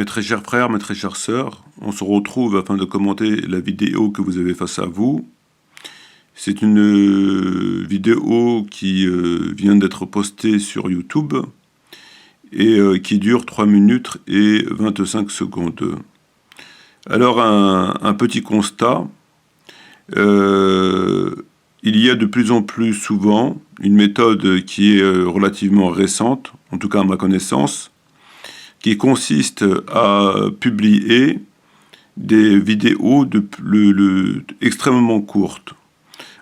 Mes très chers frères, mes très chères sœurs, on se retrouve afin de commenter la vidéo que vous avez face à vous. C'est une vidéo qui vient d'être postée sur YouTube et qui dure 3 minutes et 25 secondes. Alors un petit constat, il y a de plus en plus souvent une méthode qui est relativement récente, en tout cas à ma connaissance, qui consiste à publier des vidéos extrêmement courtes.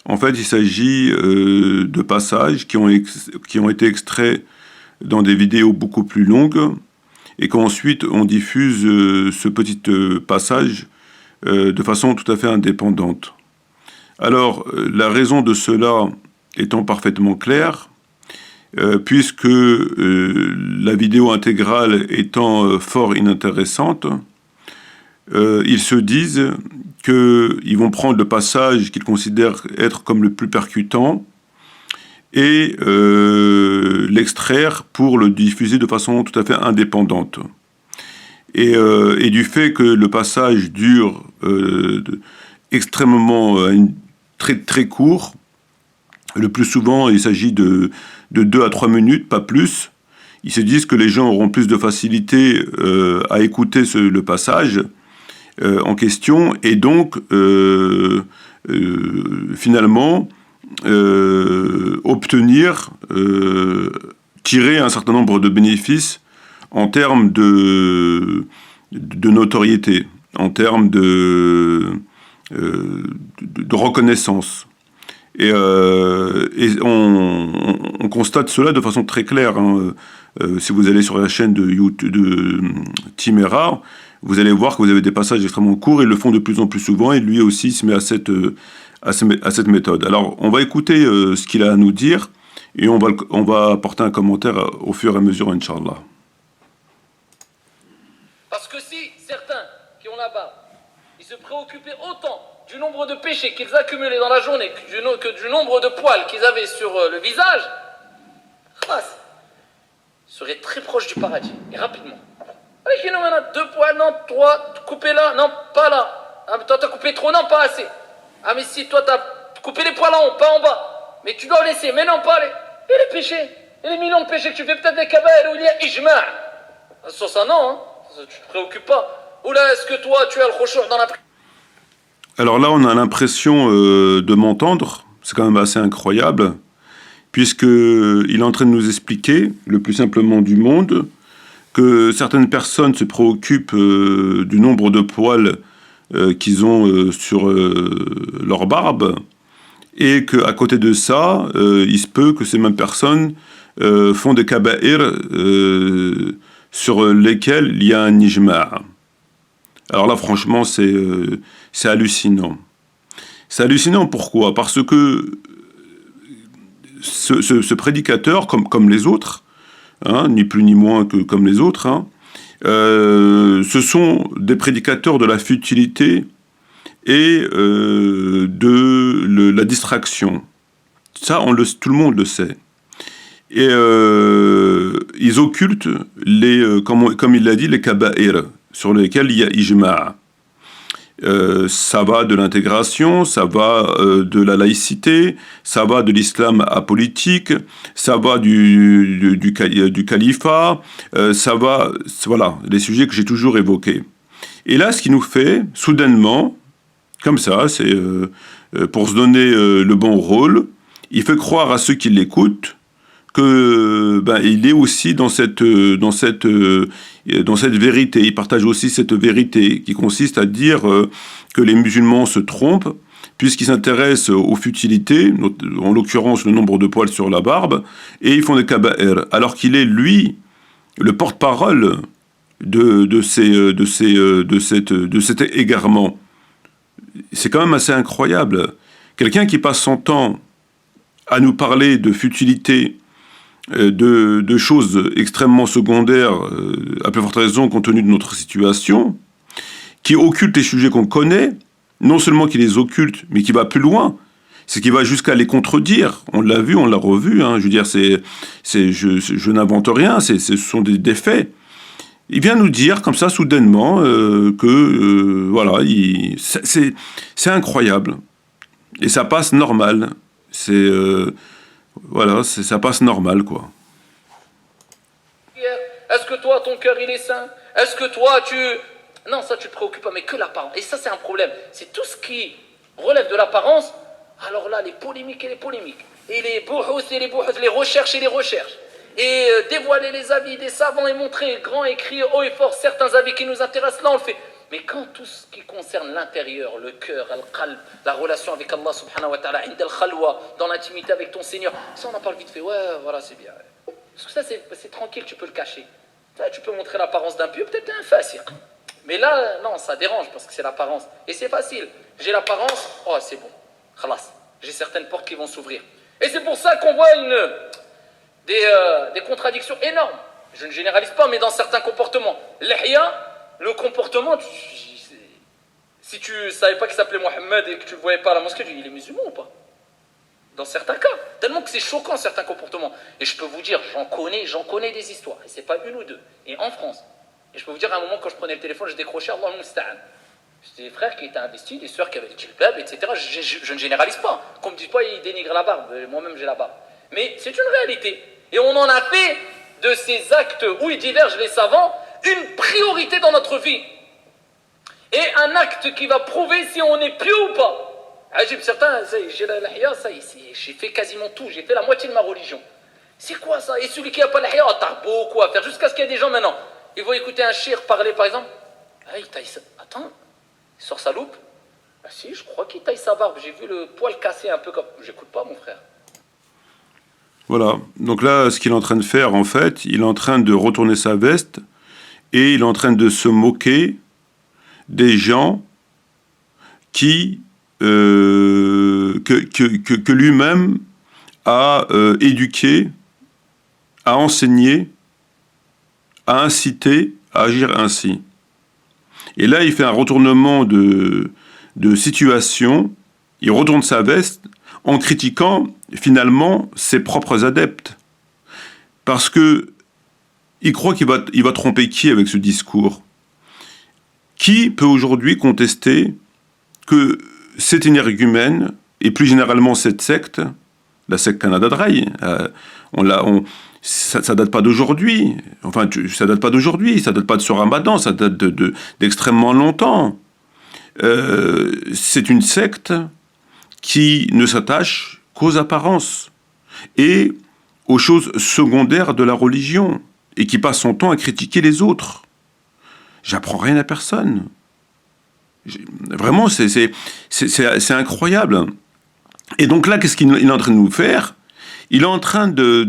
En fait, il s'agit de passages qui ont été extraits dans des vidéos beaucoup plus longues et qu'ensuite on diffuse ce petit passage de façon tout à fait indépendante. Alors, la raison de cela étant parfaitement claire, puisque la vidéo intégrale étant fort inintéressante, ils se disent qu'ils vont prendre le passage qu'ils considèrent être comme le plus percutant et l'extraire pour le diffuser de façon tout à fait indépendante. Et du fait que le passage dure extrêmement très court, le plus souvent il s'agit de 2 à 3 minutes, pas plus, ils se disent que les gens auront plus de facilité à écouter le passage en question, et donc finalement obtenir, tirer un certain nombre de bénéfices en termes de notoriété, en termes de reconnaissance. Et on constate cela de façon très claire. Si vous allez sur la chaîne de YouTube de Timera, vous allez voir que vous avez des passages extrêmement courts. Ils le font de plus en plus souvent et lui aussi se met à cette méthode. Alors, on va écouter ce qu'il a à nous dire et on va apporter un commentaire au fur et à mesure, Inch'Allah. Parce que si certains qui ont la barbe, ils se préoccupaient autant du nombre de péchés qu'ils accumulaient dans la journée que du nombre de poils qu'ils avaient sur le visage, ils seraient très proches du paradis, et rapidement. Avec nous maintenant, 2 poils, non, 3, coupé là, non, pas là. Ah, mais toi t'as coupé trop, non, pas assez. Ah mais si, toi t'as coupé les poils en haut, pas en bas. Mais tu dois laisser, mais non, pas les... Et les péchés, et les millions de péchés que tu fais, peut-être des kabaïr où il y a ijma'. Sur ça, non, hein. Tu te préoccupes pas. Ou là, est-ce que toi, tu as le khushu' dans la prière? Alors là, on a l'impression de m'entendre, c'est quand même assez incroyable, puisqu'il est en train de nous expliquer, le plus simplement du monde, que certaines personnes se préoccupent du nombre de poils qu'ils ont sur leur barbe, et qu'à côté de ça, il se peut que ces mêmes personnes font des kaba'ir sur lesquels il y a un ijma'. Alors là, franchement, c'est hallucinant. C'est hallucinant, pourquoi? Parce que ce prédicateur, comme les autres, hein, ni plus ni moins que comme les autres, hein, ce sont des prédicateurs de la futilité et de la distraction. Ça, tout le monde le sait. Et ils occultent, comme il l'a dit, les kaba'ir, sur lesquels il y a ijma'. Ça va de l'intégration, ça va de la laïcité, ça va de l'islam apolitique, ça va du califat, ça va, voilà, les sujets que j'ai toujours évoqués. Et là, ce qui nous fait, soudainement, comme ça, c'est pour se donner le bon rôle, il fait croire à ceux qui l'écoutent que il est aussi dans cette vérité. Il partage aussi cette vérité qui consiste à dire que les musulmans se trompent puisqu'ils s'intéressent aux futilités, en l'occurrence le nombre de poils sur la barbe, et ils font des kaba'ir, alors qu'il est lui le porte-parole de cet égarement. C'est quand même assez incroyable. Quelqu'un qui passe son temps à nous parler de futilité, de choses extrêmement secondaires, à plus forte raison compte tenu de notre situation, qui occulte les sujets qu'on connaît, non seulement qui les occulte, mais qui va plus loin, c'est qui va jusqu'à les contredire. On l'a vu, on l'a revu, hein. Je veux dire, je n'invente rien, ce sont des faits. il vient nous dire comme ça soudainement que voilà, c'est incroyable et ça passe normal. Voilà, ça passe normal quoi. Est-ce que toi, ton cœur, il est sain? Est-ce que toi, tu... Non, ça, tu te préoccupes pas, mais que l'apparence. Et ça, c'est un problème. C'est tout ce qui relève de l'apparence. Alors là, les polémiques et les polémiques. Et les bouhous et les bouhous, les recherches et les recherches. Et dévoiler les avis des savants et montrer grand et crier haut et fort certains avis qui nous intéressent, là, on le fait. Mais quand tout ce qui concerne l'intérieur, le cœur, al-qalb, la relation avec Allah subhanahu wa ta'ala, ind al-khalwa, dans l'intimité avec ton Seigneur, ça, on en parle vite fait. Ouais, voilà, c'est bien. Parce que ça, c'est tranquille, tu peux le cacher. Là, tu peux montrer l'apparence d'un pieux, peut-être un fasiq. Mais là, non, ça dérange parce que c'est l'apparence. Et c'est facile. J'ai l'apparence, oh, c'est bon. Khalas. J'ai certaines portes qui vont s'ouvrir. Et c'est pour ça qu'on voit des contradictions énormes. Je ne généralise pas, mais dans certains comportements. L'ihya, le comportement, si tu ne savais pas qu'il s'appelait Mohamed et que tu ne le voyais pas à la mosquée, tu dis, il est musulman ou pas? Dans certains cas, tellement que c'est choquant certains comportements. Et je peux vous dire, j'en connais des histoires. Et c'est pas une ou deux. Et en France. Et je peux vous dire, à un moment, quand je prenais le téléphone, je décrochais Allah al-Musta'an. C'était des frères qui étaient investis, des sœurs qui avaient le djilbab, etc. Je ne généralise pas. Qu'on ne me dise pas, ils dénigrent la barbe. Moi-même, j'ai la barbe. Mais c'est une réalité. Et on en a fait de ces actes où ils divergent les savants une priorité dans notre vie. Et un acte qui va prouver si on est pieux ou pas. Ajib, certains, j'ai la lahya, ça y est, j'ai fait quasiment tout, j'ai fait la moitié de ma religion. C'est quoi ça? Et celui qui n'a pas la lahya, t'as beaucoup à faire, jusqu'à ce qu'il y ait des gens maintenant. Ils vont écouter un shir parler par exemple. Ah, il taille ça. Attends, il sort sa loupe. Ah si, je crois qu'il taille sa barbe, j'ai vu le poil cassé un peu comme... J'écoute pas mon frère. Voilà, donc là, ce qu'il est en train de faire, en fait, il est en train de retourner sa veste et il est en train de se moquer des gens qui... que lui-même a éduqué, a enseigné, a incité à agir ainsi. Et là, il fait un retournement de situation, il retourne sa veste en critiquant finalement ses propres adeptes. Parce que il croit qu'il va tromper qui avec ce discours? Qui peut aujourd'hui contester que cet énergumène, et plus généralement cette secte, la secte Canada Dry, ça date pas d'aujourd'hui. Enfin, ça date pas d'aujourd'hui, ça date pas de ce Ramadan, ça date d'extrêmement longtemps. C'est une secte qui ne s'attache qu'aux apparences et aux choses secondaires de la religion, et qui passe son temps à critiquer les autres. J'apprends rien à personne. Vraiment, c'est incroyable. Et donc là, qu'est-ce qu'il est en train de nous faire? Il est en train de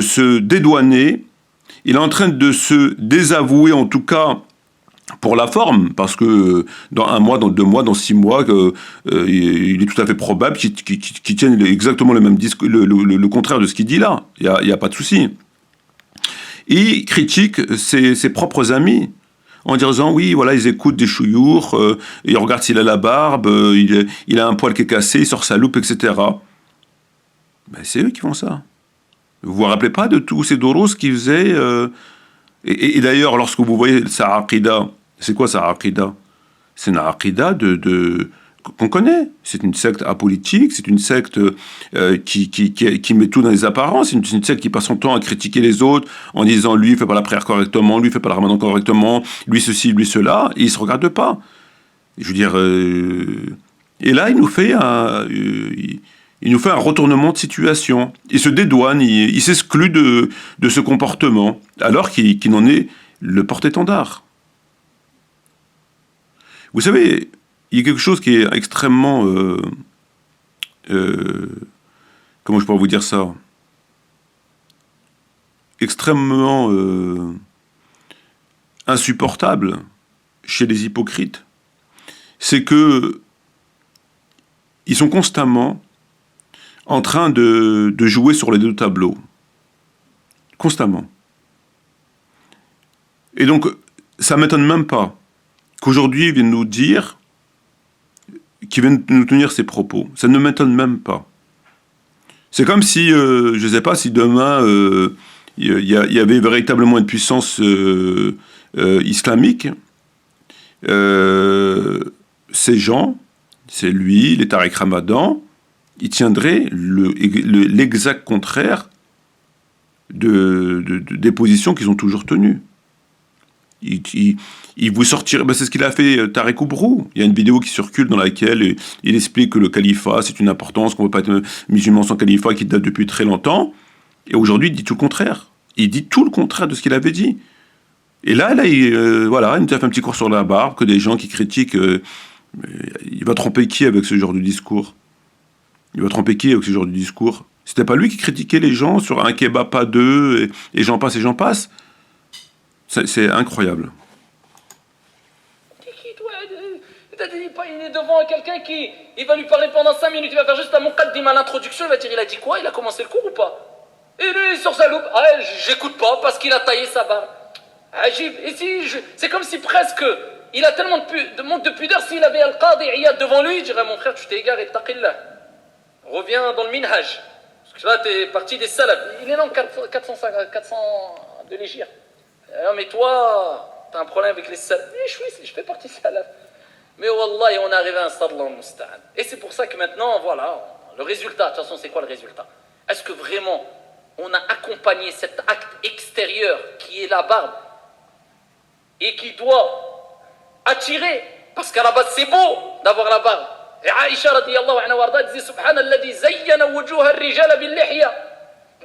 se dédouaner, il est en train de se désavouer, en tout cas pour la forme, parce que dans 1 mois, dans 2 mois, dans 6 mois, il est tout à fait probable qu'il tienne exactement le même discours, le contraire de ce qu'il dit là. Il n'y a pas de souci. Il critique ses propres amis, en disant oui, voilà, ils écoutent des chouyours, ils regardent s'il a la barbe, il a un poil qui est cassé, il sort sa loupe, etc. Ben, c'est eux qui font ça. Vous vous rappelez pas de tous ces doros qu'ils faisaient et d'ailleurs, lorsque vous voyez sa aqida, c'est quoi sa aqida? C'est une aqida qu'on connaît. C'est une secte apolitique, c'est une secte qui met tout dans les apparences, c'est une secte qui passe son temps à critiquer les autres en disant lui, il fait pas la prière correctement, lui, il fait pas le ramadan correctement, lui ceci, lui cela, et il se regarde pas. Je veux dire... et là, il nous fait un retournement de situation. Il se dédouane, il s'exclut de ce comportement, alors qu'il en est le porte-étendard. Vous savez, il y a quelque chose qui est extrêmement... comment je pourrais vous dire ça? Extrêmement insupportable chez les hypocrites. C'est que ils sont constamment en train de jouer sur les 2 tableaux. Constamment. Et donc, ça ne m'étonne même pas qu'aujourd'hui, ils viennent nous dire, qu'ils viennent nous tenir ces propos. Ça ne m'étonne même pas. C'est comme si, je ne sais pas, si demain, il y avait véritablement une puissance islamique. Ces gens, c'est lui, les Tariq Ramadan, ils tiendraient l'exact contraire des positions qu'ils ont toujours tenues. Il vous sortirait, c'est ce qu'il a fait Tariq Oubrou. Il y a une vidéo qui circule dans laquelle il explique que le califat c'est une importance, qu'on ne peut pas être musulman sans califat, qui date depuis très longtemps. Et aujourd'hui, il dit tout le contraire. Il dit tout le contraire de ce qu'il avait dit. Et là, il nous a fait un petit cours sur la barbe, que des gens qui critiquent, il va tromper qui avec ce genre de discours? Il va tromper qui avec ce genre de discours? C'était pas lui qui critiquait les gens sur un kebab pas deux, et j'en passe et j'en passe. C'est incroyable. Il est devant quelqu'un il va lui parler pendant 5 minutes, il va faire juste un muqaddim à l'introduction, il va dire il a dit quoi, il a commencé le cours ou pas? Et lui sur sa loupe, j'écoute pas parce qu'il a taillé sa barbe. Agib, ici, c'est comme si presque il a tellement de manque de pudeur, s'il avait Al-Qadi Iyad devant lui, il dirait mon frère tu t'es égaré, taqillah. Reviens dans le minhaj. Parce que là t'es parti des salafs. Il est dans 400 de l'Égypte. Mais toi, t'as un problème avec les salafs. Je fais partie des salafs. Mais wallah, on est arrivé à un stade là, et c'est pour ça que maintenant, voilà, le résultat, de toute façon, c'est quoi le résultat? Est-ce que vraiment, on a accompagné cet acte extérieur qui est la barbe et qui doit attirer, parce qu'à la base, c'est beau d'avoir la barbe. Et Aïcha radiyallahu anha warda disait Subhanalladhi zayyana wujuha ar-rijala bil-lihya.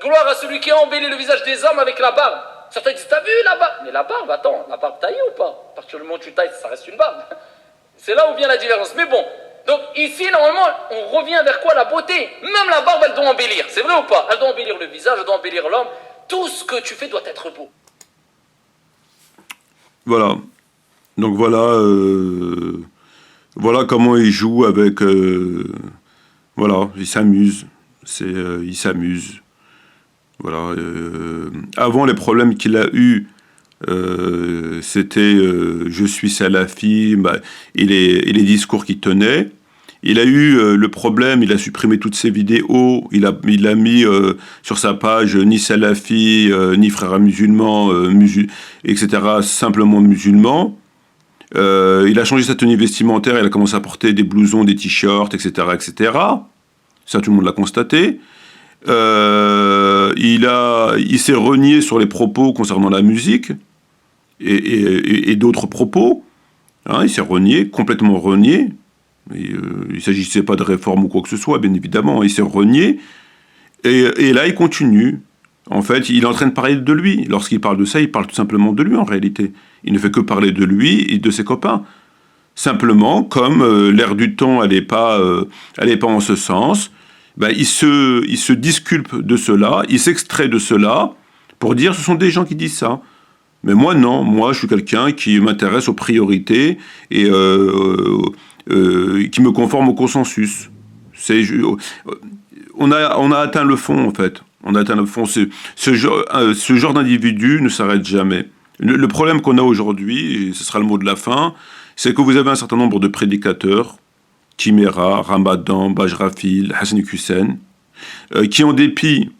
Gloire à celui qui a embelli le visage des hommes avec la barbe. Certains disent, t'as vu la barbe? Mais la barbe, attends, la barbe taillée ou pas? À partir du moment où tu tailles, ça reste une barbe. C'est là où vient la différence. Mais bon, donc ici, normalement, on revient vers quoi? La beauté. Même la barbe, elle doit embellir. C'est vrai ou pas? Elle doit embellir le visage, elle doit embellir l'homme. Tout ce que tu fais doit être beau. Voilà. Donc voilà comment il joue avec... voilà, il s'amuse. Il s'amuse. Voilà. Avant, les problèmes qu'il a eus, c'était je suis salafi, et les discours qu'il tenait. Il a eu le problème, il a supprimé toutes ses vidéos, il a mis sur sa page ni salafi, ni frères musulmans, etc., simplement musulmans. Il a changé sa tenue vestimentaire, il a commencé à porter des blousons, des t-shirts, etc., etc. Ça, tout le monde l'a constaté. Il s'est renié sur les propos concernant la musique et d'autres propos. Il s'est renié, complètement renié. Il ne s'agissait pas de réforme ou quoi que ce soit, bien évidemment. Il s'est renié. Et là, il continue. En fait, il est en train de parler de lui. Lorsqu'il parle de ça, il parle tout simplement de lui, en réalité. Il ne fait que parler de lui et de ses copains. Simplement, comme l'air du temps, elle n'est pas en ce sens, il se disculpe de cela, il s'extrait de cela pour dire ce sont des gens qui disent ça. Mais moi, non. Moi, je suis quelqu'un qui m'intéresse aux priorités et qui me conforme au consensus. On a atteint le fond, en fait. On a atteint le fond. Ce genre d'individu ne s'arrête jamais. Le problème qu'on a aujourd'hui, et ce sera le mot de la fin, c'est que vous avez un certain nombre de prédicateurs, Timéra, Ramadan, Bajrafil, Hassan Hussein, qui, en dépit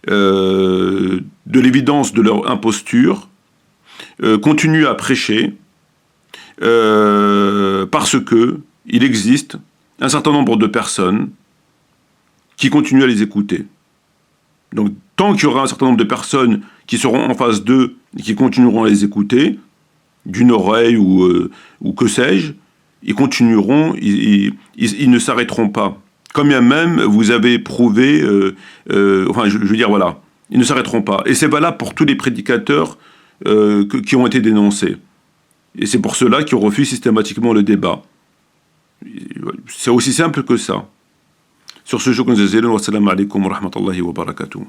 de l'évidence de leur imposture, continuent à prêcher parce que il existe un certain nombre de personnes qui continuent à les écouter. Donc, tant qu'il y aura un certain nombre de personnes qui seront en face d'eux et qui continueront à les écouter, d'une oreille ou que sais-je, ils continueront, ils ne s'arrêteront pas. Comme bien même vous avez prouvé, je veux dire, voilà, ils ne s'arrêteront pas. Et c'est valable pour tous les prédicateurs qui ont été dénoncés. Et c'est pour cela qu'ils refusent systématiquement le débat. C'est aussi simple que ça. Sur ce, je vous remercie. Wassalamu alaikum wa rahmatullahi wa barakatuh.